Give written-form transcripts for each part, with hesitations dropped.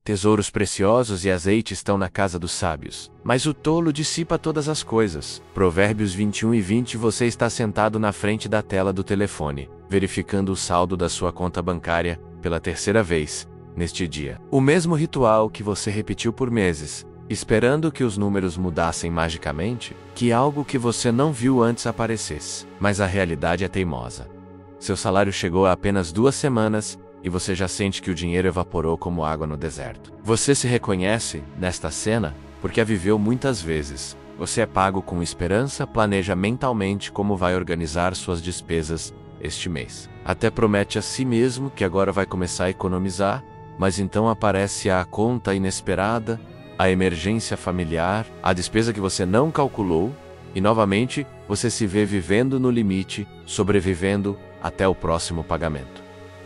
tesouros preciosos e azeite estão na casa dos sábios, mas o tolo dissipa todas as coisas. Provérbios 21:20. Você está sentado na frente da tela do telefone, verificando o saldo da sua conta bancária pela terceira vez neste dia. O mesmo ritual que você repetiu por meses, esperando que os números mudassem magicamente, que algo que você não viu antes aparecesse. Mas a realidade é teimosa. Seu salário chegou há apenas 2 semanas e você já sente que o dinheiro evaporou como água no deserto. Você se reconhece nesta cena porque a viveu muitas vezes. Você é pago com esperança, planeja mentalmente como vai organizar suas despesas este mês. Até promete a si mesmo que agora vai começar a economizar, mas então aparece a conta inesperada, a emergência familiar, a despesa que você não calculou, e novamente você se vê vivendo no limite, sobrevivendo até o próximo pagamento.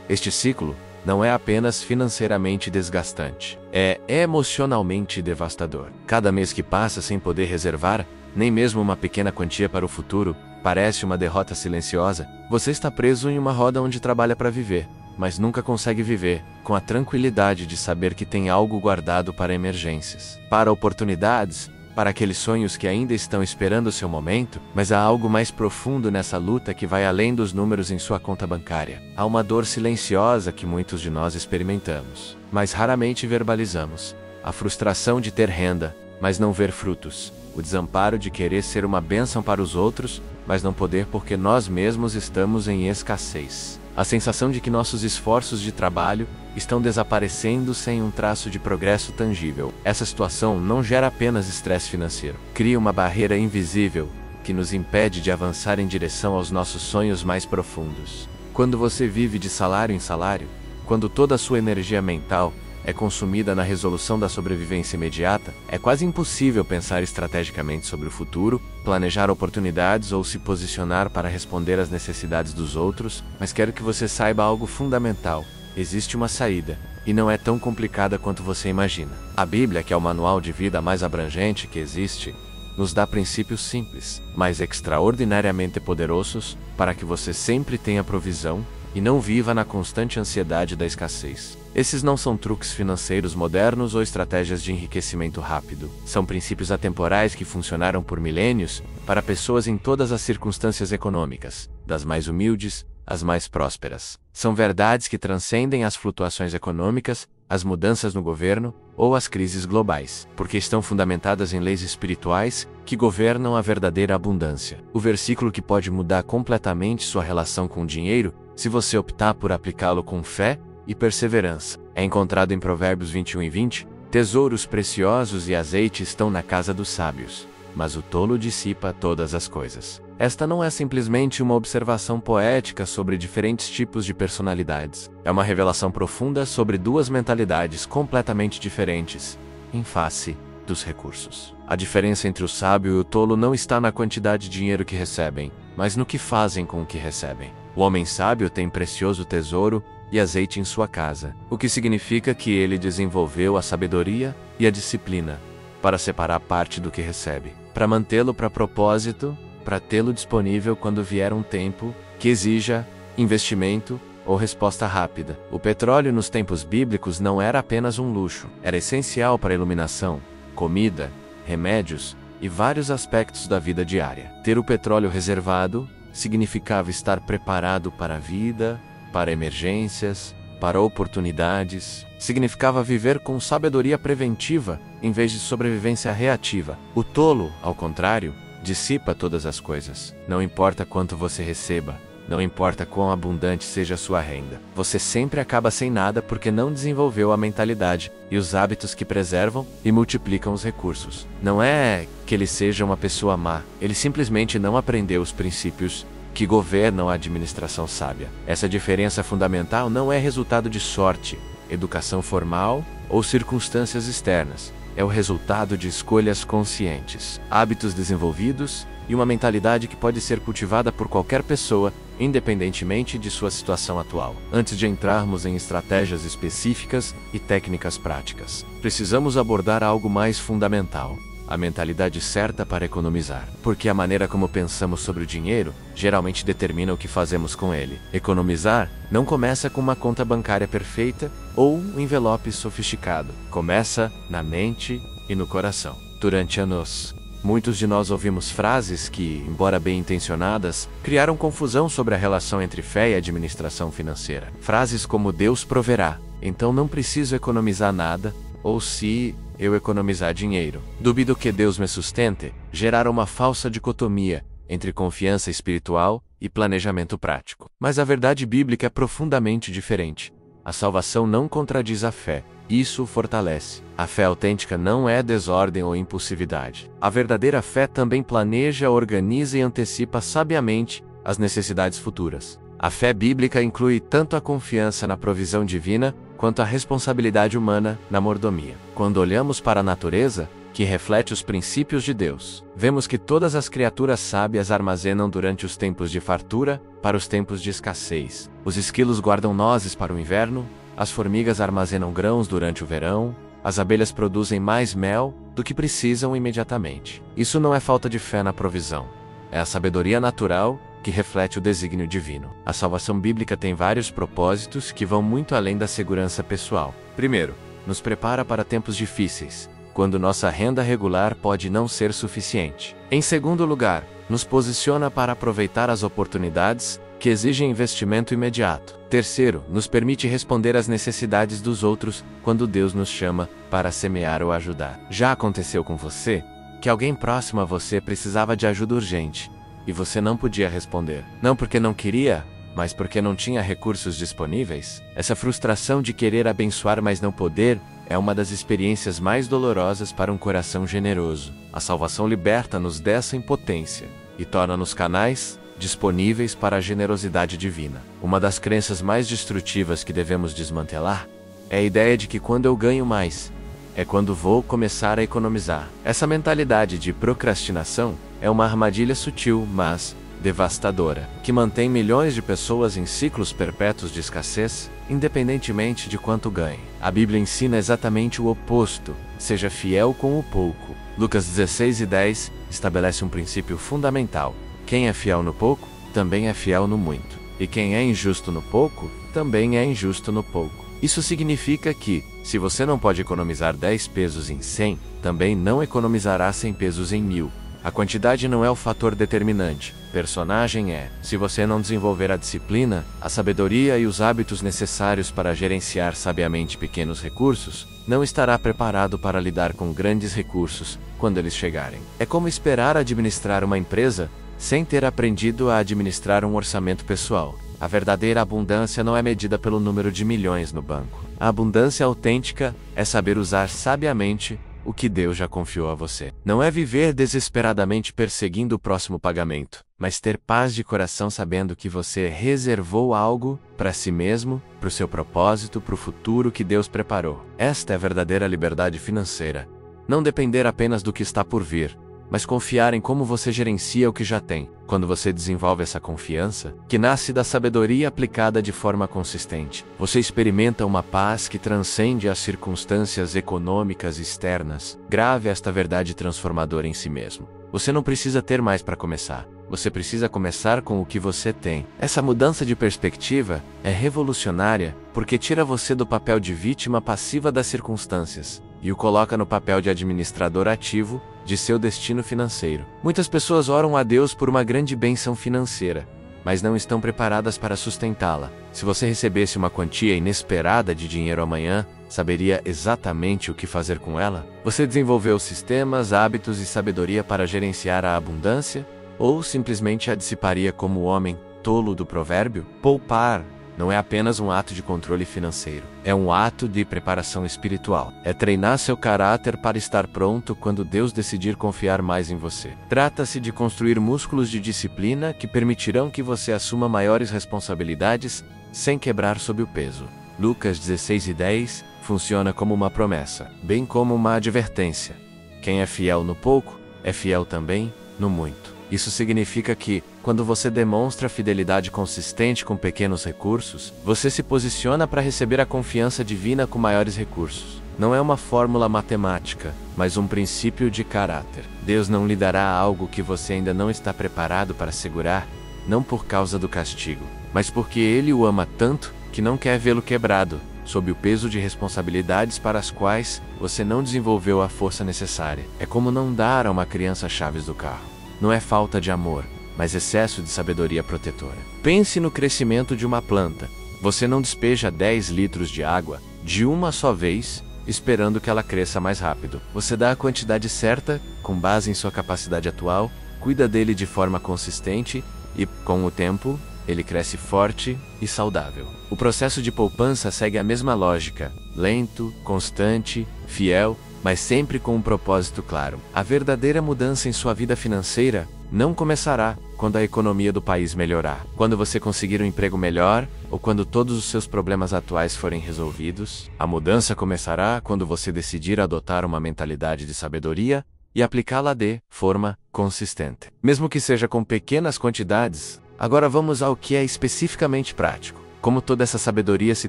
Este ciclo não é apenas financeiramente desgastante, é emocionalmente devastador. Cada mês que passa sem poder reservar, nem mesmo uma pequena quantia para o futuro, parece uma derrota silenciosa. Você está preso em uma roda onde trabalha para viver, mas nunca consegue viver com a tranquilidade de saber que tem algo guardado para emergências, para oportunidades, para aqueles sonhos que ainda estão esperando o seu momento. Mas há algo mais profundo nessa luta que vai além dos números em sua conta bancária. Há uma dor silenciosa que muitos de nós experimentamos, mas raramente verbalizamos. A frustração de ter renda, mas não ver frutos. O desamparo de querer ser uma bênção para os outros, mas não poder porque nós mesmos estamos em escassez. A sensação de que nossos esforços de trabalho estão desaparecendo sem um traço de progresso tangível. Essa situação não gera apenas estresse financeiro. Cria uma barreira invisível que nos impede de avançar em direção aos nossos sonhos mais profundos. Quando você vive de salário em salário, quando toda a sua energia mental é consumida na resolução da sobrevivência imediata, é quase impossível pensar estrategicamente sobre o futuro, planejar oportunidades ou se posicionar para responder às necessidades dos outros. Mas quero que você saiba algo fundamental: existe uma saída, e não é tão complicada quanto você imagina. A Bíblia, que é o manual de vida mais abrangente que existe, nos dá princípios simples, mas extraordinariamente poderosos, para que você sempre tenha provisão e não viva na constante ansiedade da escassez. Esses não são truques financeiros modernos ou estratégias de enriquecimento rápido. São princípios atemporais que funcionaram por milênios para pessoas em todas as circunstâncias econômicas, das mais humildes às mais prósperas. São verdades que transcendem as flutuações econômicas, as mudanças no governo ou as crises globais, porque estão fundamentadas em leis espirituais que governam a verdadeira abundância. O versículo que pode mudar completamente sua relação com o dinheiro, se você optar por aplicá-lo com fé e perseverança, é encontrado em Provérbios 21:20. Tesouros preciosos e azeite estão na casa dos sábios, mas o tolo dissipa todas as coisas. Esta não é simplesmente uma observação poética sobre diferentes tipos de personalidades. É uma revelação profunda sobre duas mentalidades completamente diferentes, em face dos recursos. A diferença entre o sábio e o tolo não está na quantidade de dinheiro que recebem, mas no que fazem com o que recebem. O homem sábio tem precioso tesouro e azeite em sua casa, o que significa que ele desenvolveu a sabedoria e a disciplina para separar parte do que recebe, para mantê-lo para propósito, para tê-lo disponível quando vier um tempo que exija investimento ou resposta rápida. O petróleo nos tempos bíblicos não era apenas um luxo, era essencial para a iluminação, comida, remédios e vários aspectos da vida diária. Ter o petróleo reservado significava estar preparado para a vida, para emergências, para oportunidades. Significava viver com sabedoria preventiva em vez de sobrevivência reativa. O tolo, ao contrário, dissipa todas as coisas. Não importa quanto você receba, não importa quão abundante seja a sua renda. Você sempre acaba sem nada porque não desenvolveu a mentalidade e os hábitos que preservam e multiplicam os recursos. Não é que ele seja uma pessoa má, ele simplesmente não aprendeu os princípios que governam a administração sábia. Essa diferença fundamental não é resultado de sorte, educação formal ou circunstâncias externas. É o resultado de escolhas conscientes, hábitos desenvolvidos e uma mentalidade que pode ser cultivada por qualquer pessoa, independentemente de sua situação atual. Antes de entrarmos em estratégias específicas e técnicas práticas, precisamos abordar algo mais fundamental: a mentalidade certa para economizar. Porque a maneira como pensamos sobre o dinheiro geralmente determina o que fazemos com ele. Economizar não começa com uma conta bancária perfeita ou um envelope sofisticado. Começa na mente e no coração. Durante anos, muitos de nós ouvimos frases que, embora bem intencionadas, criaram confusão sobre a relação entre fé e administração financeira. Frases como Deus proverá, então não preciso economizar nada, ou se eu economizar dinheiro, duvido que Deus me sustente, geraram uma falsa dicotomia entre confiança espiritual e planejamento prático. Mas a verdade bíblica é profundamente diferente. A salvação não contradiz a fé, isso o fortalece. A fé autêntica não é desordem ou impulsividade. A verdadeira fé também planeja, organiza e antecipa sabiamente as necessidades futuras. A fé bíblica inclui tanto a confiança na provisão divina, quanto a responsabilidade humana na mordomia. Quando olhamos para a natureza, que reflete os princípios de Deus, vemos que todas as criaturas sábias armazenam durante os tempos de fartura para os tempos de escassez. Os esquilos guardam nozes para o inverno, as formigas armazenam grãos durante o verão, as abelhas produzem mais mel do que precisam imediatamente. Isso não é falta de fé na provisão, é a sabedoria natural que reflete o desígnio divino. A salvação bíblica tem vários propósitos que vão muito além da segurança pessoal. Primeiro, nos prepara para tempos difíceis, quando nossa renda regular pode não ser suficiente. Em segundo lugar, nos posiciona para aproveitar as oportunidades que exigem investimento imediato. Terceiro, nos permite responder às necessidades dos outros quando Deus nos chama para semear ou ajudar. Já aconteceu com você que alguém próximo a você precisava de ajuda urgente e você não podia responder? Não porque não queria, mas porque não tinha recursos disponíveis? Essa frustração de querer abençoar, mas não poder, é uma das experiências mais dolorosas para um coração generoso. A salvação liberta-nos dessa impotência e torna-nos canais disponíveis para a generosidade divina. Uma das crenças mais destrutivas que devemos desmantelar é a ideia de que quando eu ganho mais, é quando vou começar a economizar. Essa mentalidade de procrastinação é uma armadilha sutil, mas devastadora, que mantém milhões de pessoas em ciclos perpétuos de escassez, independentemente de quanto ganhe. A Bíblia ensina exatamente o oposto: seja fiel com o pouco. Lucas 16:10 estabelece um princípio fundamental: quem é fiel no pouco, também é fiel no muito. E quem é injusto no pouco, também é injusto no pouco. Isso significa que, se você não pode economizar 10 pesos em 100, também não economizará 100 pesos em 1000. A quantidade não é o fator determinante, personagem é. Se você não desenvolver a disciplina, a sabedoria e os hábitos necessários para gerenciar sabiamente pequenos recursos, não estará preparado para lidar com grandes recursos quando eles chegarem. É como esperar administrar uma empresa sem ter aprendido a administrar um orçamento pessoal. A verdadeira abundância não é medida pelo número de milhões no banco. A abundância autêntica é saber usar sabiamente o que Deus já confiou a você. Não é viver desesperadamente perseguindo o próximo pagamento, mas ter paz de coração sabendo que você reservou algo para si mesmo, para o seu propósito, para o futuro que Deus preparou. Esta é a verdadeira liberdade financeira. Não depender apenas do que está por vir, mas confiar em como você gerencia o que já tem. Quando você desenvolve essa confiança, que nasce da sabedoria aplicada de forma consistente, você experimenta uma paz que transcende as circunstâncias econômicas externas. Grave esta verdade transformadora em si mesmo. Você não precisa ter mais para começar. Você precisa começar com o que você tem. Essa mudança de perspectiva é revolucionária porque tira você do papel de vítima passiva das circunstâncias e o coloca no papel de administrador ativo de seu destino financeiro. Muitas pessoas oram a Deus por uma grande bênção financeira, mas não estão preparadas para sustentá-la. Se você recebesse uma quantia inesperada de dinheiro amanhã, saberia exatamente o que fazer com ela? Você desenvolveu sistemas, hábitos e sabedoria para gerenciar a abundância? Ou simplesmente a dissiparia como o homem tolo do provérbio? Poupar não é apenas um ato de controle financeiro, é um ato de preparação espiritual. É treinar seu caráter para estar pronto quando Deus decidir confiar mais em você. Trata-se de construir músculos de disciplina que permitirão que você assuma maiores responsabilidades sem quebrar sob o peso. Lucas 16:10 funciona como uma promessa, bem como uma advertência. Quem é fiel no pouco, é fiel também no muito. Isso significa que, quando você demonstra fidelidade consistente com pequenos recursos, você se posiciona para receber a confiança divina com maiores recursos. Não é uma fórmula matemática, mas um princípio de caráter. Deus não lhe dará algo que você ainda não está preparado para segurar, não por causa do castigo, mas porque Ele o ama tanto que não quer vê-lo quebrado, sob o peso de responsabilidades para as quais você não desenvolveu a força necessária. É como não dar a uma criança as chaves do carro. Não é falta de amor, mas excesso de sabedoria protetora. Pense no crescimento de uma planta. Você não despeja 10 litros de água de uma só vez, esperando que ela cresça mais rápido. Você dá a quantidade certa, com base em sua capacidade atual, cuida dele de forma consistente e, com o tempo, ele cresce forte e saudável. O processo de poupança segue a mesma lógica: lento, constante, fiel, mas sempre com um propósito claro. A verdadeira mudança em sua vida financeira não começará quando a economia do país melhorar, quando você conseguir um emprego melhor ou quando todos os seus problemas atuais forem resolvidos. A mudança começará quando você decidir adotar uma mentalidade de sabedoria e aplicá-la de forma consistente, mesmo que seja com pequenas quantidades. Agora vamos ao que é especificamente prático. Como toda essa sabedoria se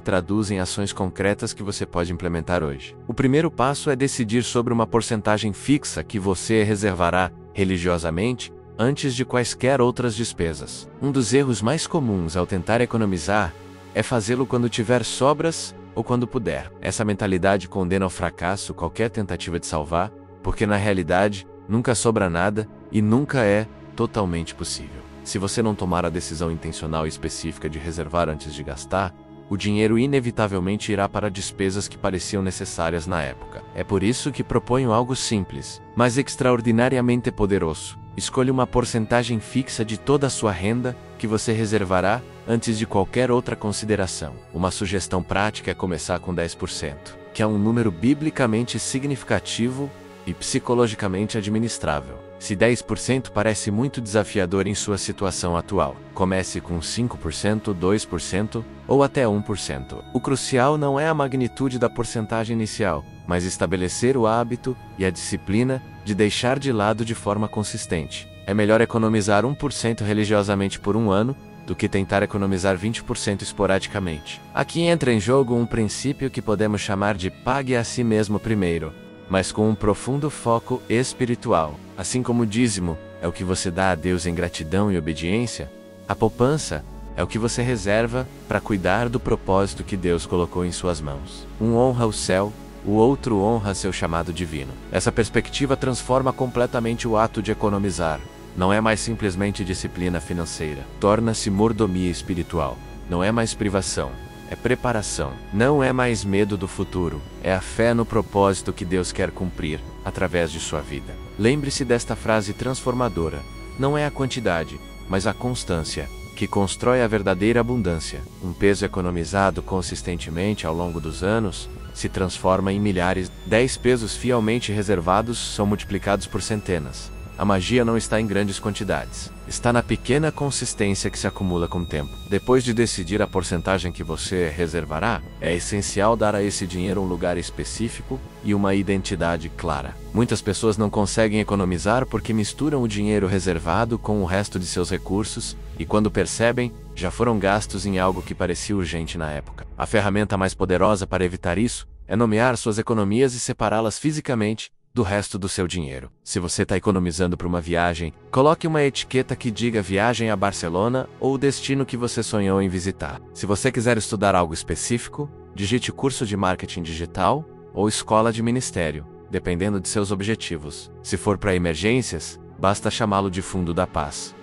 traduz em ações concretas que você pode implementar hoje. O primeiro passo é decidir sobre uma porcentagem fixa que você reservará religiosamente antes de quaisquer outras despesas. Um dos erros mais comuns ao tentar economizar é fazê-lo quando tiver sobras ou quando puder. Essa mentalidade condena ao fracasso qualquer tentativa de salvar, porque na realidade nunca sobra nada e nunca é totalmente possível. Se você não tomar a decisão intencional e específica de reservar antes de gastar, o dinheiro inevitavelmente irá para despesas que pareciam necessárias na época. É por isso que proponho algo simples, mas extraordinariamente poderoso. Escolha uma porcentagem fixa de toda a sua renda que você reservará antes de qualquer outra consideração. Uma sugestão prática é começar com 10%, que é um número biblicamente significativo e psicologicamente administrável. Se 10% parece muito desafiador em sua situação atual, comece com 5%, 2% ou até 1%. O crucial não é a magnitude da porcentagem inicial, mas estabelecer o hábito e a disciplina de deixar de lado de forma consistente. É melhor economizar 1% religiosamente por um ano do que tentar economizar 20% esporadicamente. Aqui entra em jogo um princípio que podemos chamar de pague a si mesmo primeiro, mas com um profundo foco espiritual. Assim como o dízimo é o que você dá a Deus em gratidão e obediência, a poupança é o que você reserva para cuidar do propósito que Deus colocou em suas mãos. Um honra o céu, o outro honra seu chamado divino. Essa perspectiva transforma completamente o ato de economizar. Não é mais simplesmente disciplina financeira. Torna-se mordomia espiritual. Não é mais privação. É preparação. Não é mais medo do futuro. É a fé no propósito que Deus quer cumprir através de sua vida. Lembre-se desta frase transformadora. Não é a quantidade, mas a constância que constrói a verdadeira abundância. Um peso economizado consistentemente ao longo dos anos se transforma em milhares. 10 pesos fielmente reservados são multiplicados por centenas. A magia não está em grandes quantidades. Está na pequena consistência que se acumula com o tempo. Depois de decidir a porcentagem que você reservará, é essencial dar a esse dinheiro um lugar específico e uma identidade clara. Muitas pessoas não conseguem economizar porque misturam o dinheiro reservado com o resto de seus recursos e, quando percebem, já foram gastos em algo que parecia urgente na época. A ferramenta mais poderosa para evitar isso é nomear suas economias e separá-las fisicamente do resto do seu dinheiro. Se você está economizando para uma viagem, coloque uma etiqueta que diga viagem a Barcelona ou o destino que você sonhou em visitar. Se você quiser estudar algo específico, digite curso de marketing digital ou escola de ministério, dependendo de seus objetivos. Se for para emergências, basta chamá-lo de Fundo da Paz.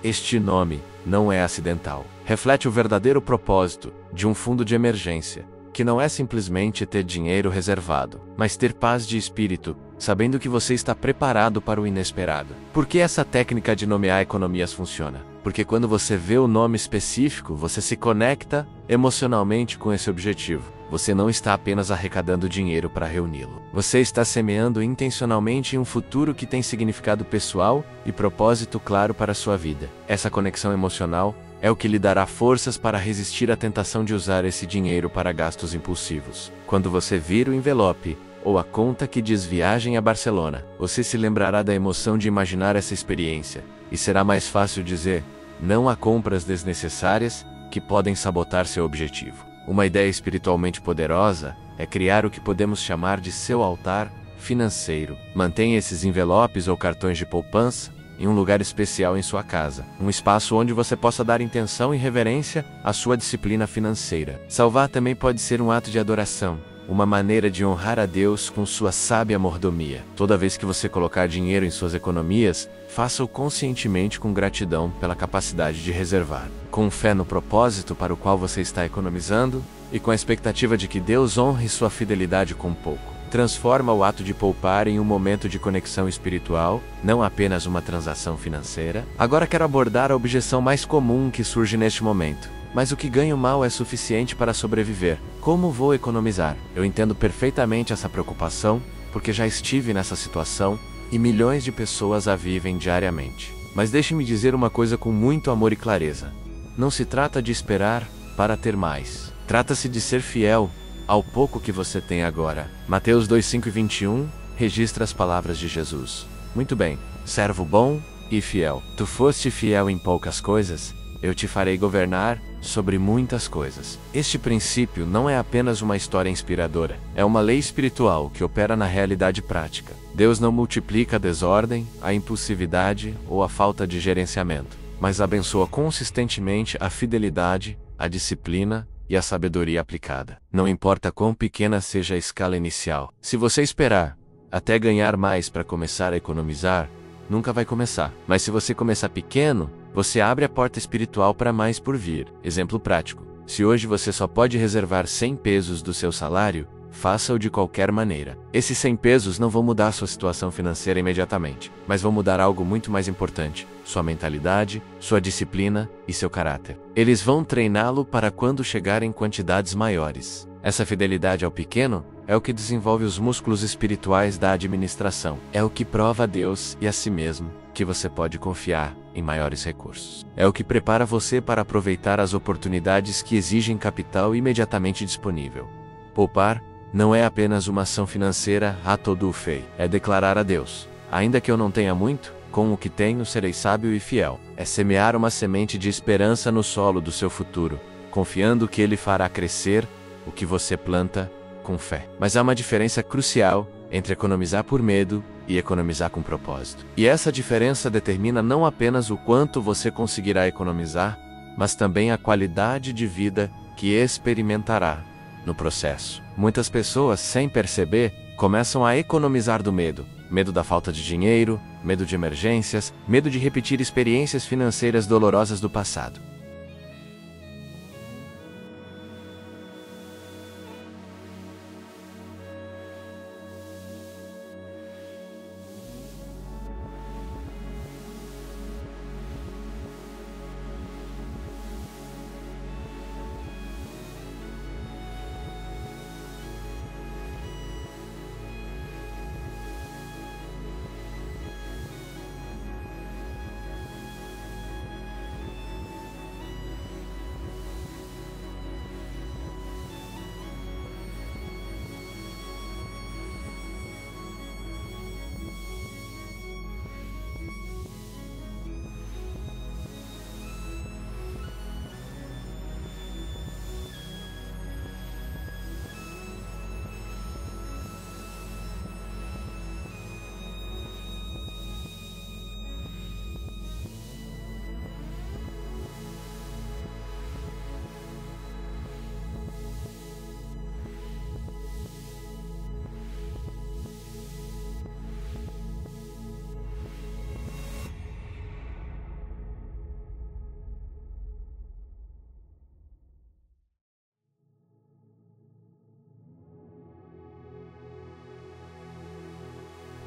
Este nome não é acidental. Reflete o verdadeiro propósito de um fundo de emergência, que não é simplesmente ter dinheiro reservado, mas ter paz de espírito, sabendo que você está preparado para o inesperado. Por que essa técnica de nomear economias funciona? Porque quando você vê o nome específico, você se conecta emocionalmente com esse objetivo. Você não está apenas arrecadando dinheiro para reuni-lo. Você está semeando intencionalmente em um futuro que tem significado pessoal e propósito claro para a sua vida. Essa conexão emocional é o que lhe dará forças para resistir à tentação de usar esse dinheiro para gastos impulsivos. Quando você vir o envelope ou a conta que diz viagem a Barcelona, você se lembrará da emoção de imaginar essa experiência, e será mais fácil dizer não a compras desnecessárias que podem sabotar seu objetivo. Uma ideia espiritualmente poderosa é criar o que podemos chamar de seu altar financeiro. Mantenha esses envelopes ou cartões de poupança em um lugar especial em sua casa, um espaço onde você possa dar intenção e reverência à sua disciplina financeira. Salvar também pode ser um ato de adoração, uma maneira de honrar a Deus com sua sábia mordomia. Toda vez que você colocar dinheiro em suas economias, faça-o conscientemente com gratidão pela capacidade de reservar, com fé no propósito para o qual você está economizando e com a expectativa de que Deus honre sua fidelidade com pouco. Transforma o ato de poupar em um momento de conexão espiritual, não apenas uma transação financeira. Agora quero abordar a objeção mais comum que surge neste momento. Mas o que ganho mal é suficiente para sobreviver. Como vou economizar? Eu entendo perfeitamente essa preocupação, porque já estive nessa situação e milhões de pessoas a vivem diariamente. Mas deixe-me dizer uma coisa com muito amor e clareza. Não se trata de esperar para ter mais. Trata-se de ser fiel ao pouco que você tem agora. Mateus 2:5-21 registra as palavras de Jesus. Muito bem, servo bom e fiel. Tu foste fiel em poucas coisas, eu te farei governar sobre muitas coisas. Este princípio não é apenas uma história inspiradora, é uma lei espiritual que opera na realidade prática. Deus não multiplica a desordem, a impulsividade ou a falta de gerenciamento, mas abençoa consistentemente a fidelidade, a disciplina e a sabedoria aplicada. Não importa quão pequena seja a escala inicial. Se você esperar até ganhar mais para começar a economizar, nunca vai começar. Mas se você começar pequeno, você abre a porta espiritual para mais por vir. Exemplo prático. Se hoje você só pode reservar 100 pesos do seu salário, faça-o de qualquer maneira. Esses 100 pesos não vão mudar sua situação financeira imediatamente, mas vão mudar algo muito mais importante: sua mentalidade, sua disciplina e seu caráter. Eles vão treiná-lo para quando chegar em quantidades maiores. Essa fidelidade ao pequeno é o que desenvolve os músculos espirituais da administração. É o que prova a Deus e a si mesmo que você pode confiar em maiores recursos. É o que prepara você para aproveitar as oportunidades que exigem capital imediatamente disponível. Poupar não é apenas uma ação financeira a todo o fei. É declarar a Deus: ainda que eu não tenha muito, com o que tenho serei sábio e fiel. É semear uma semente de esperança no solo do seu futuro, confiando que Ele fará crescer o que você planta com fé. Mas há uma diferença crucial entre economizar por medo e economizar com propósito. E essa diferença determina não apenas o quanto você conseguirá economizar, mas também a qualidade de vida que experimentará no processo. Muitas pessoas, sem perceber, começam a economizar do medo. Medo da falta de dinheiro, medo de emergências, medo de repetir experiências financeiras dolorosas do passado.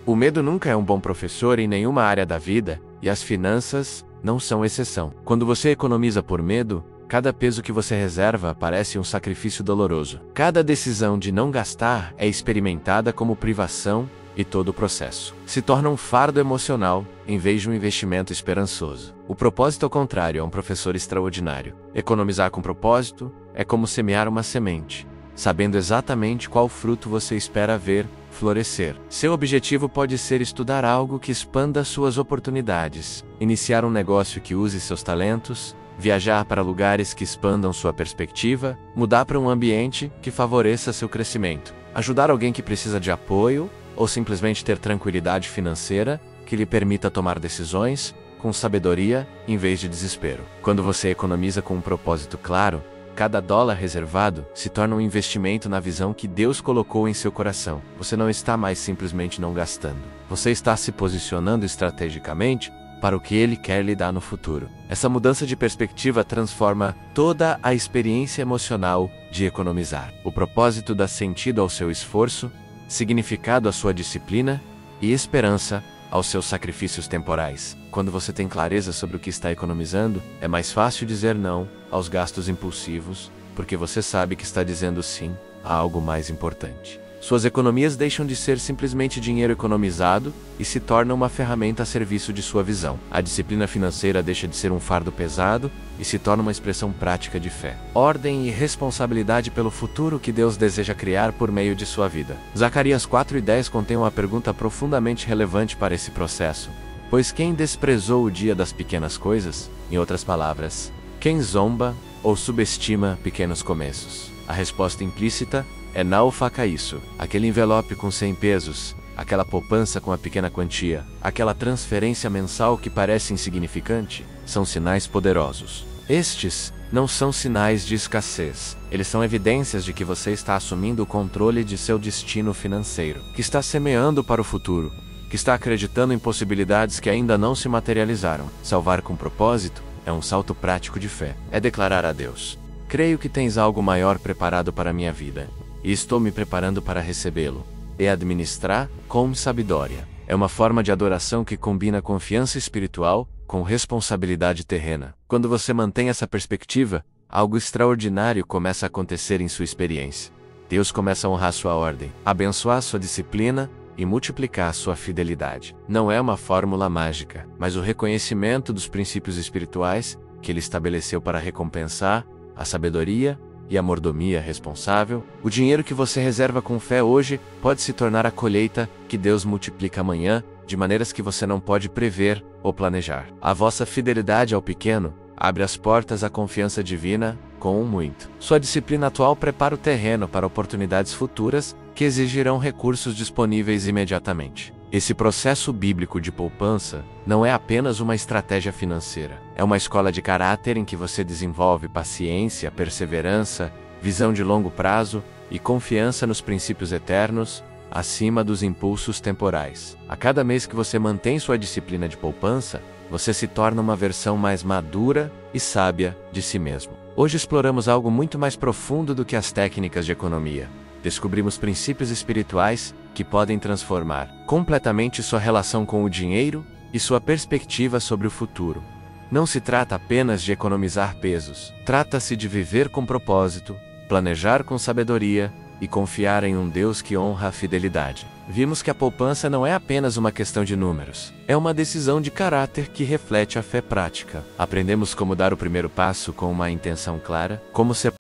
O medo nunca é um bom professor em nenhuma área da vida, e as finanças não são exceção. Quando você economiza por medo, cada peso que você reserva parece um sacrifício doloroso. Cada decisão de não gastar é experimentada como privação e todo o processo se torna um fardo emocional em vez de um investimento esperançoso. O propósito, ao contrário, é um professor extraordinário. Economizar com propósito é como semear uma semente, sabendo exatamente qual fruto você espera ver florescer. Seu objetivo pode ser estudar algo que expanda suas oportunidades, iniciar um negócio que use seus talentos, viajar para lugares que expandam sua perspectiva, mudar para um ambiente que favoreça seu crescimento, ajudar alguém que precisa de apoio ou simplesmente ter tranquilidade financeira. que lhe permita tomar decisões com sabedoria em vez de desespero. Quando você economiza com um propósito claro, cada dólar reservado se torna um investimento na visão que Deus colocou em seu coração. Você não está mais simplesmente não gastando. Você está se posicionando estrategicamente para o que Ele quer lhe dar no futuro. Essa mudança de perspectiva transforma toda a experiência emocional de economizar. O propósito dá sentido ao seu esforço, significado à sua disciplina e esperança aos seus sacrifícios temporais. Quando você tem clareza sobre o que está economizando, é mais fácil dizer não aos gastos impulsivos, porque você sabe que está dizendo sim a algo mais importante. Suas economias deixam de ser simplesmente dinheiro economizado e se tornam uma ferramenta a serviço de sua visão. A disciplina financeira deixa de ser um fardo pesado e se torna uma expressão prática de fé, ordem e responsabilidade pelo futuro que Deus deseja criar por meio de sua vida. Zacarias 4:10 contém uma pergunta profundamente relevante para esse processo. Pois quem desprezou o dia das pequenas coisas? Em outras palavras, quem zomba ou subestima pequenos começos? A resposta implícita é não faça isso. Aquele envelope com 100 pesos, aquela poupança com a pequena quantia, aquela transferência mensal que parece insignificante, são sinais poderosos. Estes não são sinais de escassez. Eles são evidências de que você está assumindo o controle de seu destino financeiro, que está semeando para o futuro, que está acreditando em possibilidades que ainda não se materializaram. Salvar com propósito é um salto prático de fé. É declarar a Deus: creio que tens algo maior preparado para a minha vida, e estou me preparando para recebê-lo. É administrar com sabedoria. É uma forma de adoração que combina confiança espiritual com responsabilidade terrena. Quando você mantém essa perspectiva, algo extraordinário começa a acontecer em sua experiência. Deus começa a honrar sua ordem, abençoar sua disciplina e multiplicar sua fidelidade. Não é uma fórmula mágica, mas o reconhecimento dos princípios espirituais que Ele estabeleceu para recompensar a sabedoria e a mordomia responsável. O dinheiro que você reserva com fé hoje pode se tornar a colheita que Deus multiplica amanhã, de maneiras que você não pode prever ou planejar. A vossa fidelidade ao pequeno abre as portas à confiança divina com o muito. Sua disciplina atual prepara o terreno para oportunidades futuras que exigirão recursos disponíveis imediatamente. Esse processo bíblico de poupança não é apenas uma estratégia financeira. É uma escola de caráter em que você desenvolve paciência, perseverança, visão de longo prazo e confiança nos princípios eternos, acima dos impulsos temporais. A cada mês que você mantém sua disciplina de poupança, você se torna uma versão mais madura e sábia de si mesmo. Hoje exploramos algo muito mais profundo do que as técnicas de economia. Descobrimos princípios espirituais que podem transformar completamente sua relação com o dinheiro e sua perspectiva sobre o futuro. Não se trata apenas de economizar pesos. Trata-se de viver com propósito, planejar com sabedoria e confiar em um Deus que honra a fidelidade. Vimos que a poupança não é apenas uma questão de números. É uma decisão de caráter que reflete a fé prática. Aprendemos como dar o primeiro passo com uma intenção clara, como separar